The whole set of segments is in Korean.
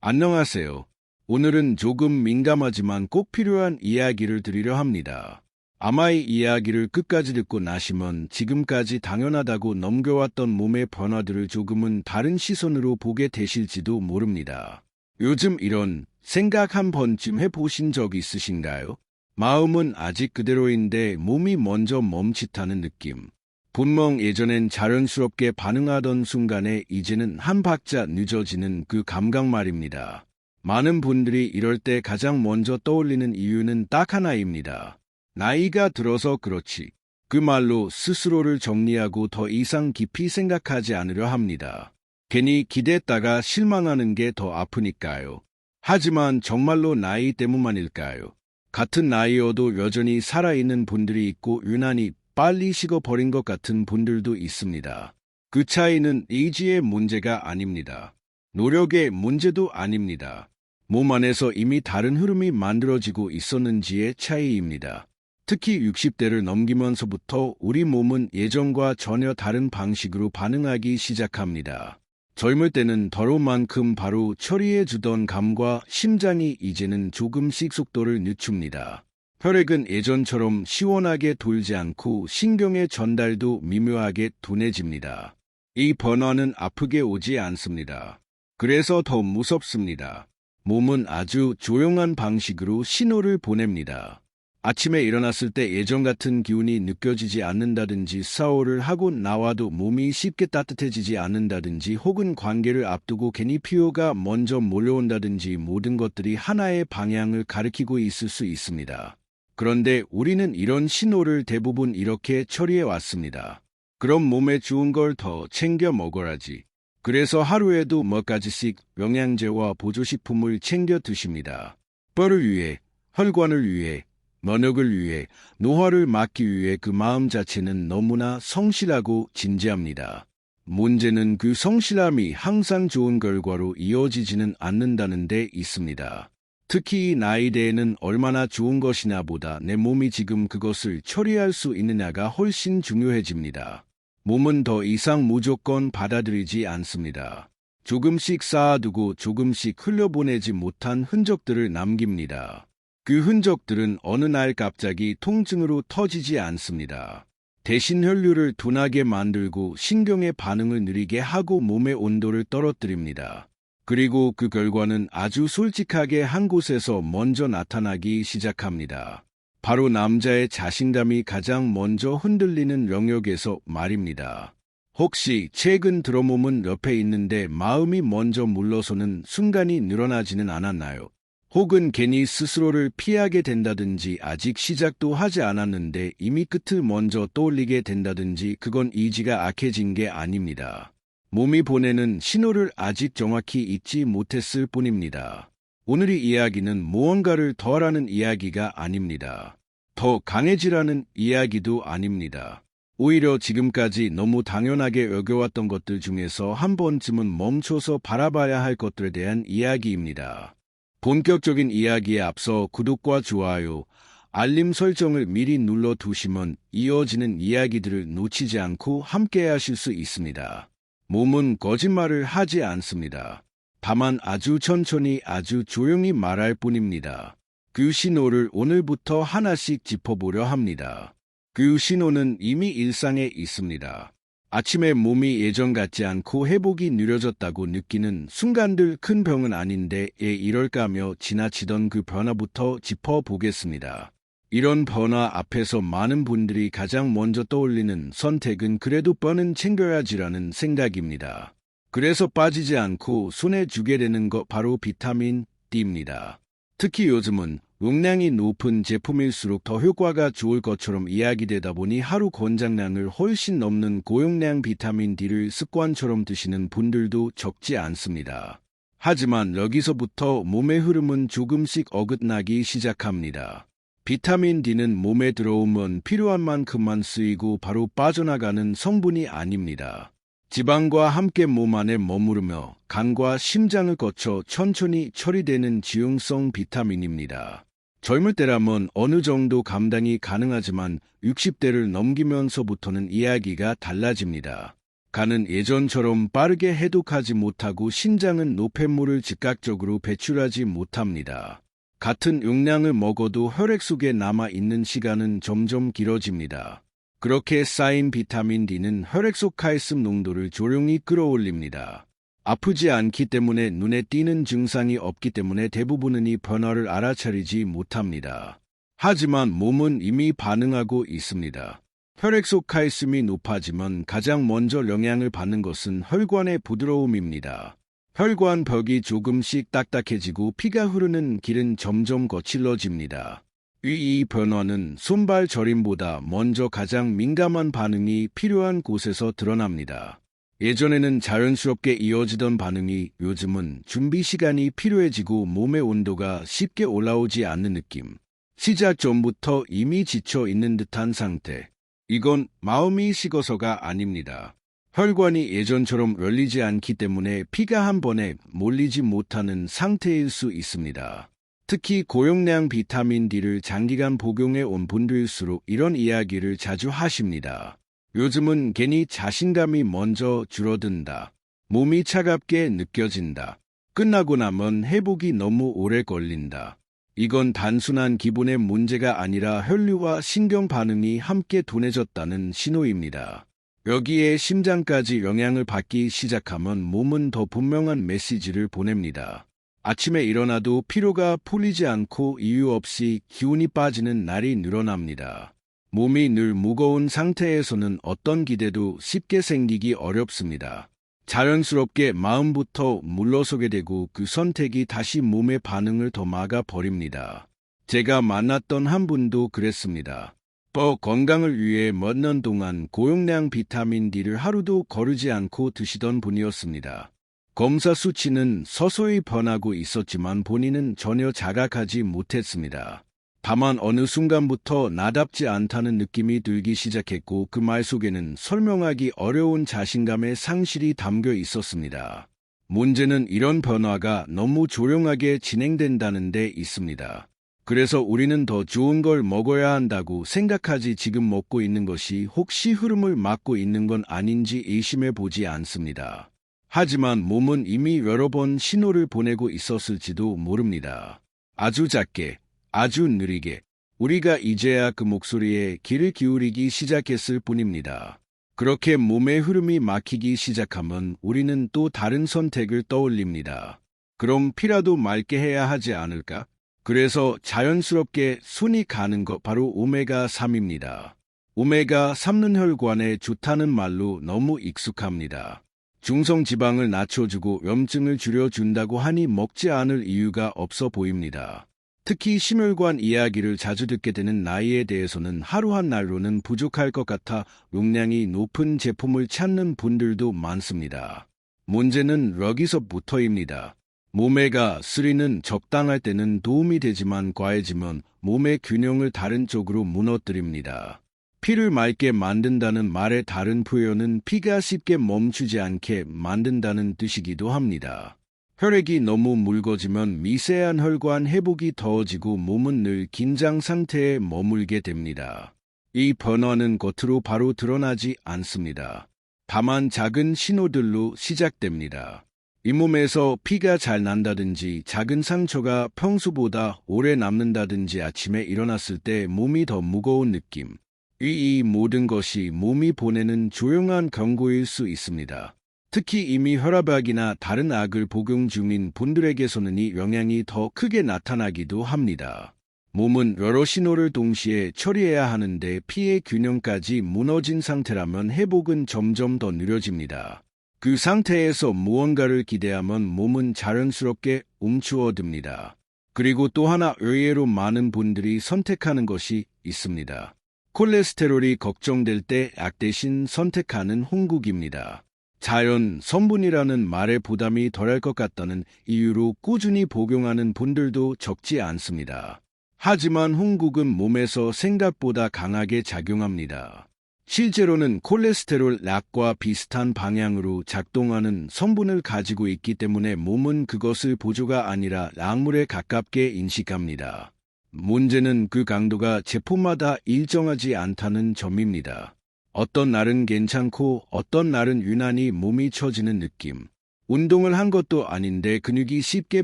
안녕하세요. 오늘은 조금 민감하지만 꼭 필요한 이야기를 드리려 합니다. 아마 이 이야기를 끝까지 듣고 나시면 지금까지 당연하다고 넘겨왔던 몸의 변화들을 조금은 다른 시선으로 보게 되실지도 모릅니다. 요즘 이런 생각 한 번쯤 해보신 적 있으신가요? 마음은 아직 그대로인데 몸이 먼저 멈칫하는 느낌. 분명 예전엔 자연스럽게 반응하던 순간에 이제는 한 박자 늦어지는 그 감각 말입니다. 많은 분들이 이럴 때 가장 먼저 떠올리는 이유는 딱 하나입니다. 나이가 들어서 그렇지. 그 말로 스스로를 정리하고 더 이상 깊이 생각하지 않으려 합니다. 괜히 기대했다가 실망하는 게 더 아프니까요. 하지만 정말로 나이 때문만일까요? 같은 나이여도 여전히 살아있는 분들이 있고 유난히 빨리 식어버린 것 같은 분들도 있습니다. 그 차이는 의지의 문제가 아닙니다. 노력의 문제도 아닙니다. 몸 안에서 이미 다른 흐름이 만들어지고 있었는지의 차이입니다. 특히 60대를 넘기면서부터 우리 몸은 예전과 전혀 다른 방식으로 반응하기 시작합니다. 젊을 때는 더러운 만큼 바로 처리해주던 감과 심장이 이제는 조금씩 속도를 늦춥니다. 혈액은 예전처럼 시원하게 돌지 않고 신경의 전달도 미묘하게 둔해집니다. 이 변화는 아프게 오지 않습니다. 그래서 더 무섭습니다. 몸은 아주 조용한 방식으로 신호를 보냅니다. 아침에 일어났을 때 예전 같은 기운이 느껴지지 않는다든지 샤워를 하고 나와도 몸이 쉽게 따뜻해지지 않는다든지 혹은 관계를 앞두고 괜히 피로가 먼저 몰려온다든지 모든 것들이 하나의 방향을 가리키고 있을 수 있습니다. 그런데 우리는 이런 신호를 대부분 이렇게 처리해 왔습니다. 그럼 몸에 좋은 걸 더 챙겨 먹어야지. 그래서 하루에도 몇 가지씩 영양제와 보조식품을 챙겨 드십니다. 뼈를 위해, 혈관을 위해, 면역을 위해, 노화를 막기 위해 그 마음 자체는 너무나 성실하고 진지합니다. 문제는 그 성실함이 항상 좋은 결과로 이어지지는 않는다는 데 있습니다. 특히 이 나이대에는 얼마나 좋은 것이냐 보다 내 몸이 지금 그것을 처리할 수 있느냐가 훨씬 중요해집니다. 몸은 더 이상 무조건 받아들이지 않습니다. 조금씩 쌓아두고 조금씩 흘려보내지 못한 흔적들을 남깁니다. 그 흔적들은 어느 날 갑자기 통증으로 터지지 않습니다. 대신 혈류를 둔하게 만들고 신경의 반응을 느리게 하고 몸의 온도를 떨어뜨립니다. 그리고 그 결과는 아주 솔직하게 한 곳에서 먼저 나타나기 시작합니다. 바로 남자의 자신감이 가장 먼저 흔들리는 영역에서 말입니다. 혹시 최근 들어 몸은 옆에 있는데 마음이 먼저 물러서는 순간이 늘어나지는 않았나요? 혹은 괜히 스스로를 피하게 된다든지 아직 시작도 하지 않았는데 이미 끝을 먼저 떠올리게 된다든지 그건 의지가 악해진 게 아닙니다. 몸이 보내는 신호를 아직 정확히 잊지 못했을 뿐입니다. 오늘의 이야기는 무언가를 더 하라는 이야기가 아닙니다. 더 강해지라는 이야기도 아닙니다. 오히려 지금까지 너무 당연하게 여겨왔던 것들 중에서 한 번쯤은 멈춰서 바라봐야 할 것들에 대한 이야기입니다. 본격적인 이야기에 앞서 구독과 좋아요, 알림 설정을 미리 눌러두시면 이어지는 이야기들을 놓치지 않고 함께 하실 수 있습니다. 몸은 거짓말을 하지 않습니다. 다만 아주 천천히 아주 조용히 말할 뿐입니다. 그 신호를 오늘부터 하나씩 짚어보려 합니다. 그 신호는 이미 일상에 있습니다. 아침에 몸이 예전 같지 않고 회복이 느려졌다고 느끼는 순간들 큰 병은 아닌데 이럴까며 지나치던 그 변화부터 짚어보겠습니다. 이런 변화 앞에서 많은 분들이 가장 먼저 떠올리는 선택은 그래도 뼈는 챙겨야지라는 생각입니다. 그래서 빠지지 않고 손에 쥐게 되는 것 바로 비타민 D입니다. 특히 요즘은 용량이 높은 제품일수록 더 효과가 좋을 것처럼 이야기되다 보니 하루 권장량을 훨씬 넘는 고용량 비타민 D를 습관처럼 드시는 분들도 적지 않습니다. 하지만 여기서부터 몸의 흐름은 조금씩 어긋나기 시작합니다. 비타민 D는 몸에 들어오면 필요한 만큼만 쓰이고 바로 빠져나가는 성분이 아닙니다. 지방과 함께 몸 안에 머무르며 간과 심장을 거쳐 천천히 처리되는 지용성 비타민입니다. 젊을 때라면 어느 정도 감당이 가능하지만 60대를 넘기면서부터는 이야기가 달라집니다. 간은 예전처럼 빠르게 해독하지 못하고 신장은 노폐물을 즉각적으로 배출하지 못합니다. 같은 용량을 먹어도 혈액 속에 남아있는 시간은 점점 길어집니다. 그렇게 쌓인 비타민 D는 혈액 속 칼슘 농도를 조용히 끌어올립니다. 아프지 않기 때문에 눈에 띄는 증상이 없기 때문에 대부분은 이 변화를 알아차리지 못합니다. 하지만 몸은 이미 반응하고 있습니다. 혈액 속 칼슘이 높아지면 가장 먼저 영향을 받는 것은 혈관의 부드러움입니다. 혈관 벽이 조금씩 딱딱해지고 피가 흐르는 길은 점점 거칠어집니다. 이 변화는 손발 저림보다 먼저 가장 민감한 반응이 필요한 곳에서 드러납니다. 예전에는 자연스럽게 이어지던 반응이 요즘은 준비 시간이 필요해지고 몸의 온도가 쉽게 올라오지 않는 느낌. 시작 전부터 이미 지쳐 있는 듯한 상태. 이건 마음이 식어서가 아닙니다. 혈관이 예전처럼 열리지 않기 때문에 피가 한 번에 몰리지 못하는 상태일 수 있습니다. 특히 고용량 비타민 D를 장기간 복용해 온 분들일수록 이런 이야기를 자주 하십니다. 요즘은 괜히 자신감이 먼저 줄어든다. 몸이 차갑게 느껴진다. 끝나고 나면 회복이 너무 오래 걸린다. 이건 단순한 기분의 문제가 아니라 혈류와 신경 반응이 함께 둔해졌다는 신호입니다. 여기에 심장까지 영향을 받기 시작하면 몸은 더 분명한 메시지를 보냅니다. 아침에 일어나도 피로가 풀리지 않고 이유 없이 기운이 빠지는 날이 늘어납니다. 몸이 늘 무거운 상태에서는 어떤 기대도 쉽게 생기기 어렵습니다. 자연스럽게 마음부터 물러서게 되고 그 선택이 다시 몸의 반응을 더 막아버립니다. 제가 만났던 한 분도 그랬습니다. 건강을 위해 몇 년 동안 고용량 비타민 D를 하루도 거르지 않고 드시던 분이었습니다. 검사 수치는 서서히 변하고 있었지만 본인은 전혀 자각하지 못했습니다. 다만 어느 순간부터 나답지 않다는 느낌이 들기 시작했고 그 말 속에는 설명하기 어려운 자신감의 상실이 담겨 있었습니다. 문제는 이런 변화가 너무 조용하게 진행된다는 데 있습니다. 그래서 우리는 더 좋은 걸 먹어야 한다고 생각하지 지금 먹고 있는 것이 혹시 흐름을 막고 있는 건 아닌지 의심해 보지 않습니다. 하지만 몸은 이미 여러 번 신호를 보내고 있었을지도 모릅니다. 아주 작게, 아주 느리게 우리가 이제야 그 목소리에 귀를 기울이기 시작했을 뿐입니다. 그렇게 몸의 흐름이 막히기 시작하면 우리는 또 다른 선택을 떠올립니다. 그럼 피라도 맑게 해야 하지 않을까? 그래서 자연스럽게 손이 가는 것 바로 오메가3입니다. 오메가3는 혈관에 좋다는 말로 너무 익숙합니다. 중성지방을 낮춰주고 염증을 줄여준다고 하니 먹지 않을 이유가 없어 보입니다. 특히 심혈관 이야기를 자주 듣게 되는 나이에 대해서는 하루 한 날로는 부족할 것 같아 용량이 높은 제품을 찾는 분들도 많습니다. 문제는 여기서부터입니다. 오메가3는 적당할 때는 도움이 되지만 과해지면 몸의 균형을 다른 쪽으로 무너뜨립니다. 피를 맑게 만든다는 말의 다른 표현은 피가 쉽게 멈추지 않게 만든다는 뜻이기도 합니다. 혈액이 너무 묽어지면 미세한 혈관 회복이 더워지고 몸은 늘 긴장 상태에 머물게 됩니다. 이 변화는 겉으로 바로 드러나지 않습니다. 다만 작은 신호들로 시작됩니다. 잇몸에서 피가 잘 난다든지 작은 상처가 평소보다 오래 남는다든지 아침에 일어났을 때 몸이 더 무거운 느낌. 이 모든 것이 몸이 보내는 조용한 경고일 수 있습니다. 특히 이미 혈압약이나 다른 약을 복용 중인 분들에게서는 이 영향이 더 크게 나타나기도 합니다. 몸은 여러 신호를 동시에 처리해야 하는데 피의 균형까지 무너진 상태라면 회복은 점점 더 느려집니다. 그 상태에서 무언가를 기대하면 몸은 자연스럽게 움츠어듭니다. 그리고 또 하나 의외로 많은 분들이 선택하는 것이 있습니다. 콜레스테롤이 걱정될 때 약 대신 선택하는 홍국입니다. 자연 성분이라는 말에 부담이 덜할 것 같다는 이유로 꾸준히 복용하는 분들도 적지 않습니다. 하지만 홍국은 몸에서 생각보다 강하게 작용합니다. 실제로는 콜레스테롤 약과 비슷한 방향으로 작동하는 성분을 가지고 있기 때문에 몸은 그것을 보조가 아니라 약물에 가깝게 인식합니다. 문제는 그 강도가 제품마다 일정하지 않다는 점입니다. 어떤 날은 괜찮고 어떤 날은 유난히 몸이 처지는 느낌. 운동을 한 것도 아닌데 근육이 쉽게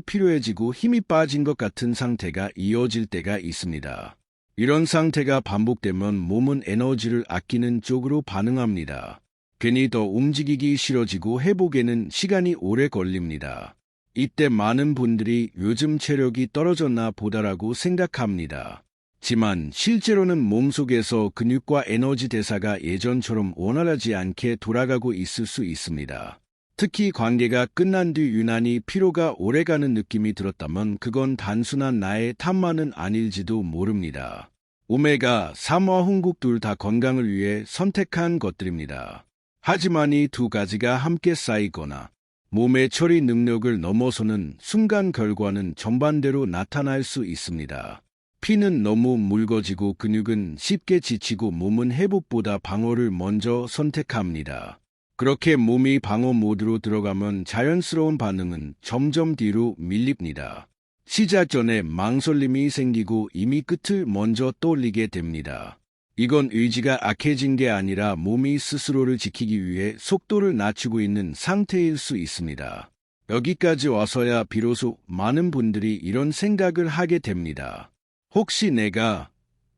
피로해지고 힘이 빠진 것 같은 상태가 이어질 때가 있습니다. 이런 상태가 반복되면 몸은 에너지를 아끼는 쪽으로 반응합니다. 괜히 더 움직이기 싫어지고 회복에는 시간이 오래 걸립니다. 이때 많은 분들이 요즘 체력이 떨어졌나 보다라고 생각합니다. 지만 실제로는 몸속에서 근육과 에너지 대사가 예전처럼 원활하지 않게 돌아가고 있을 수 있습니다. 특히 관계가 끝난 뒤 유난히 피로가 오래가는 느낌이 들었다면 그건 단순한 나의 탓만은 아닐지도 모릅니다. 오메가 3와 홍국 둘 다 건강을 위해 선택한 것들입니다. 하지만 이 두 가지가 함께 쌓이거나 몸의 처리 능력을 넘어서는 순간 결과는 정반대로 나타날 수 있습니다. 피는 너무 묽어지고 근육은 쉽게 지치고 몸은 회복보다 방어를 먼저 선택합니다. 그렇게 몸이 방어 모드로 들어가면 자연스러운 반응은 점점 뒤로 밀립니다. 시작 전에 망설임이 생기고 이미 끝을 먼저 떠올리게 됩니다. 이건 의지가 악해진 게 아니라 몸이 스스로를 지키기 위해 속도를 낮추고 있는 상태일 수 있습니다. 여기까지 와서야 비로소 많은 분들이 이런 생각을 하게 됩니다. 혹시 내가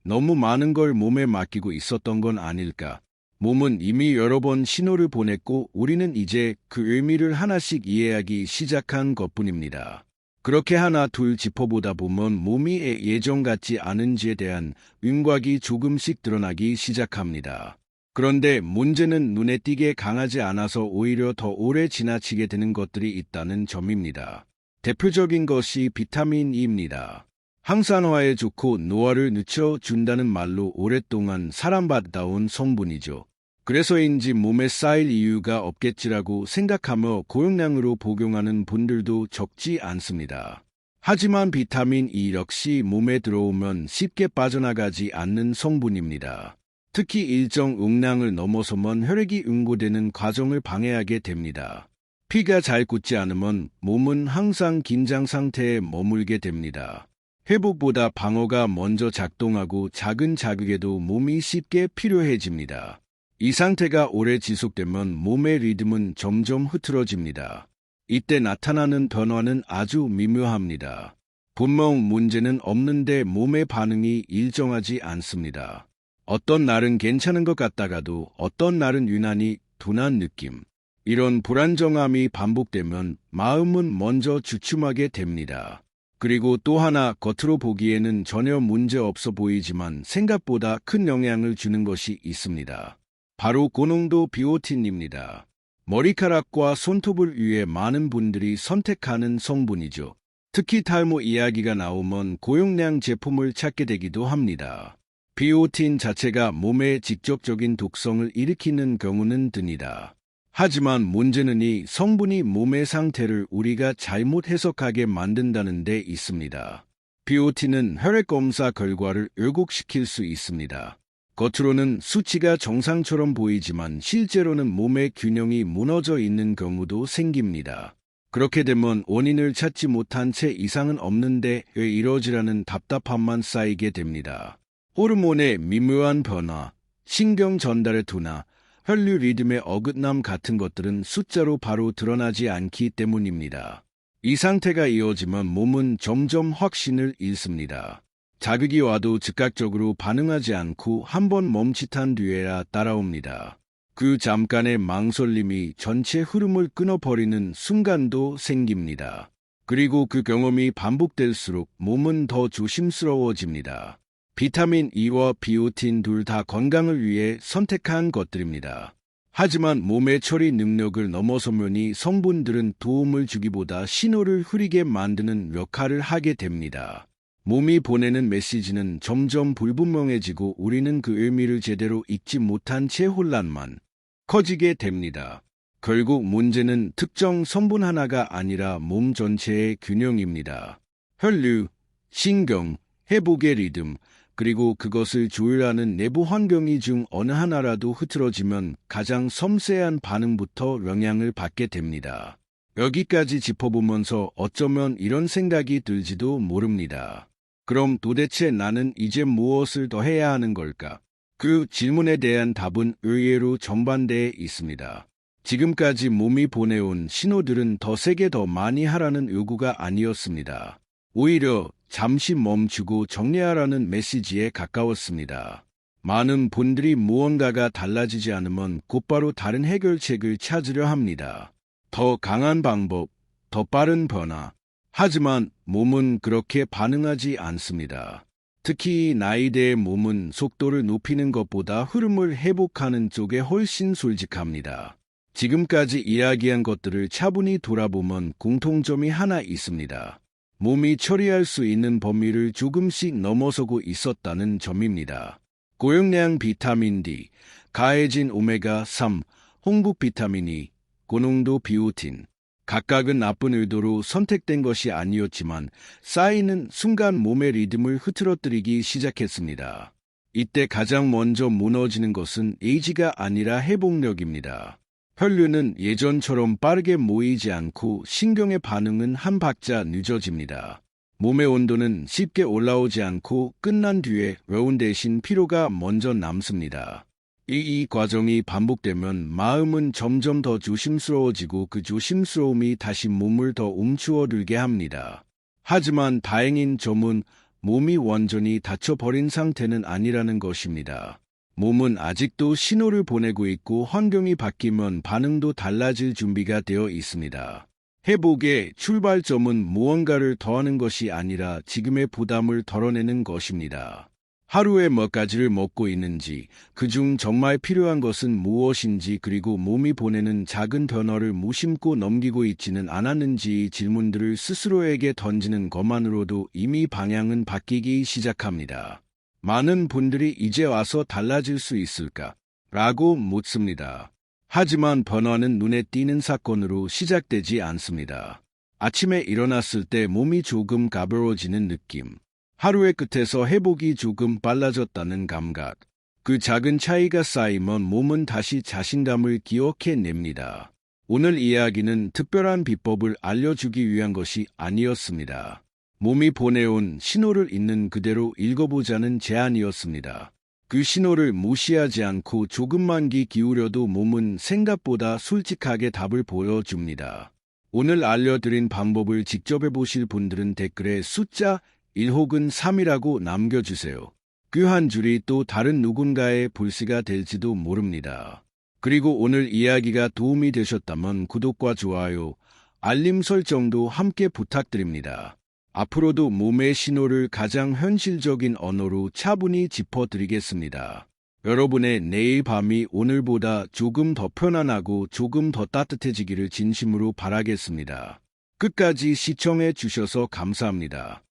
너무 많은 걸 몸에 맡기고 있었던 건 아닐까? 몸은 이미 여러 번 신호를 보냈고 우리는 이제 그 의미를 하나씩 이해하기 시작한 것뿐입니다. 그렇게 하나 둘 짚어보다 보면 몸이 예전 같지 않은지에 대한 윤곽이 조금씩 드러나기 시작합니다. 그런데 문제는 눈에 띄게 강하지 않아서 오히려 더 오래 지나치게 되는 것들이 있다는 점입니다. 대표적인 것이 비타민 E입니다. 항산화에 좋고 노화를 늦춰준다는 말로 오랫동안 사랑받아온 성분이죠. 그래서인지 몸에 쌓일 이유가 없겠지라고 생각하며 고용량으로 복용하는 분들도 적지 않습니다. 하지만 비타민 E 역시 몸에 들어오면 쉽게 빠져나가지 않는 성분입니다. 특히 일정 용량을 넘어서면 혈액이 응고되는 과정을 방해하게 됩니다. 피가 잘 굳지 않으면 몸은 항상 긴장 상태에 머물게 됩니다. 회복보다 방어가 먼저 작동하고 작은 자극에도 몸이 쉽게 피로해집니다. 이 상태가 오래 지속되면 몸의 리듬은 점점 흐트러집니다. 이때 나타나는 변화는 아주 미묘합니다. 분명 문제는 없는데 몸의 반응이 일정하지 않습니다. 어떤 날은 괜찮은 것 같다가도 어떤 날은 유난히 둔한 느낌. 이런 불안정함이 반복되면 마음은 먼저 주춤하게 됩니다. 그리고 또 하나 겉으로 보기에는 전혀 문제 없어 보이지만 생각보다 큰 영향을 주는 것이 있습니다. 바로 고농도 비오틴입니다. 머리카락과 손톱을 위해 많은 분들이 선택하는 성분이죠. 특히 탈모 이야기가 나오면 고용량 제품을 찾게 되기도 합니다. 비오틴 자체가 몸에 직접적인 독성을 일으키는 경우는 듭니다. 하지만 문제는 이 성분이 몸의 상태를 우리가 잘못 해석하게 만든다는 데 있습니다. 비오틴은 혈액 검사 결과를 왜곡시킬 수 있습니다. 겉으로는 수치가 정상처럼 보이지만 실제로는 몸의 균형이 무너져 있는 경우도 생깁니다. 그렇게 되면 원인을 찾지 못한 채 이상은 없는데 왜 이러지라는 답답함만 쌓이게 됩니다. 호르몬의 미묘한 변화, 신경 전달의 둔화, 혈류 리듬의 어긋남 같은 것들은 숫자로 바로 드러나지 않기 때문입니다. 이 상태가 이어지면 몸은 점점 확신을 잃습니다. 자극이 와도 즉각적으로 반응하지 않고 한번 멈칫한 뒤에야 따라옵니다. 그 잠깐의 망설임이 전체 흐름을 끊어버리는 순간도 생깁니다. 그리고 그 경험이 반복될수록 몸은 더 조심스러워집니다. 비타민 E와 비오틴 둘 다 건강을 위해 선택한 것들입니다. 하지만 몸의 처리 능력을 넘어서면 이 성분들은 도움을 주기보다 신호를 흐리게 만드는 역할을 하게 됩니다. 몸이 보내는 메시지는 점점 불분명해지고 우리는 그 의미를 제대로 읽지 못한 채 혼란만 커지게 됩니다. 결국 문제는 특정 성분 하나가 아니라 몸 전체의 균형입니다. 혈류, 신경, 회복의 리듬, 그리고 그것을 조율하는 내부 환경이 중 어느 하나라도 흐트러지면 가장 섬세한 반응부터 영향을 받게 됩니다. 여기까지 짚어보면서 어쩌면 이런 생각이 들지도 모릅니다. 그럼 도대체 나는 이제 무엇을 더 해야 하는 걸까? 그 질문에 대한 답은 의외로 정반대에 있습니다. 지금까지 몸이 보내온 신호들은 더 세게 더 많이 하라는 요구가 아니었습니다. 오히려 잠시 멈추고 정리하라는 메시지에 가까웠습니다. 많은 분들이 무언가가 달라지지 않으면 곧바로 다른 해결책을 찾으려 합니다. 더 강한 방법, 더 빠른 변화. 하지만 몸은 그렇게 반응하지 않습니다. 특히 나이대의 몸은 속도를 높이는 것보다 흐름을 회복하는 쪽에 훨씬 솔직합니다. 지금까지 이야기한 것들을 차분히 돌아보면 공통점이 하나 있습니다. 몸이 처리할 수 있는 범위를 조금씩 넘어서고 있었다는 점입니다. 고용량 비타민 D, 가해진 오메가3, 홍국 비타민 E, 고농도 비오틴. 각각은 나쁜 의도로 선택된 것이 아니었지만 쌓이는 순간 몸의 리듬을 흐트러뜨리기 시작했습니다. 이때 가장 먼저 무너지는 것은 에이지가 아니라 회복력입니다. 혈류는 예전처럼 빠르게 모이지 않고 신경의 반응은 한 박자 늦어집니다. 몸의 온도는 쉽게 올라오지 않고 끝난 뒤에 외운 대신 피로가 먼저 남습니다. 이 과정이 반복되면 마음은 점점 더 조심스러워지고 그 조심스러움이 다시 몸을 더 움츠러들게 합니다. 하지만 다행인 점은 몸이 완전히 다쳐버린 상태는 아니라는 것입니다. 몸은 아직도 신호를 보내고 있고 환경이 바뀌면 반응도 달라질 준비가 되어 있습니다. 회복의 출발점은 무언가를 더하는 것이 아니라 지금의 부담을 덜어내는 것입니다. 하루에 몇 가지를 먹고 있는지, 그중 정말 필요한 것은 무엇인지, 그리고 몸이 보내는 작은 변화를 무심코 넘기고 있지는 않았는지 질문들을 스스로에게 던지는 것만으로도 이미 방향은 바뀌기 시작합니다. 많은 분들이 이제 와서 달라질 수 있을까? 라고 묻습니다. 하지만 변화는 눈에 띄는 사건으로 시작되지 않습니다. 아침에 일어났을 때 몸이 조금 가벼워지는 느낌. 하루의 끝에서 회복이 조금 빨라졌다는 감각. 그 작은 차이가 쌓이면 몸은 다시 자신감을 기억해냅니다. 오늘 이야기는 특별한 비법을 알려주기 위한 것이 아니었습니다. 몸이 보내온 신호를 있는 그대로 읽어보자는 제안이었습니다. 그 신호를 무시하지 않고 조금만 귀 기울여도 몸은 생각보다 솔직하게 답을 보여줍니다. 오늘 알려드린 방법을 직접 해보실 분들은 댓글에 숫자 1 혹은 3이라고 남겨주세요. 그 한 줄이 또 다른 누군가의 불씨가 될지도 모릅니다. 그리고 오늘 이야기가 도움이 되셨다면 구독과 좋아요, 알림 설정도 함께 부탁드립니다. 앞으로도 몸의 신호를 가장 현실적인 언어로 차분히 짚어드리겠습니다. 여러분의 내일 밤이 오늘보다 조금 더 편안하고 조금 더 따뜻해지기를 진심으로 바라겠습니다. 끝까지 시청해 주셔서 감사합니다.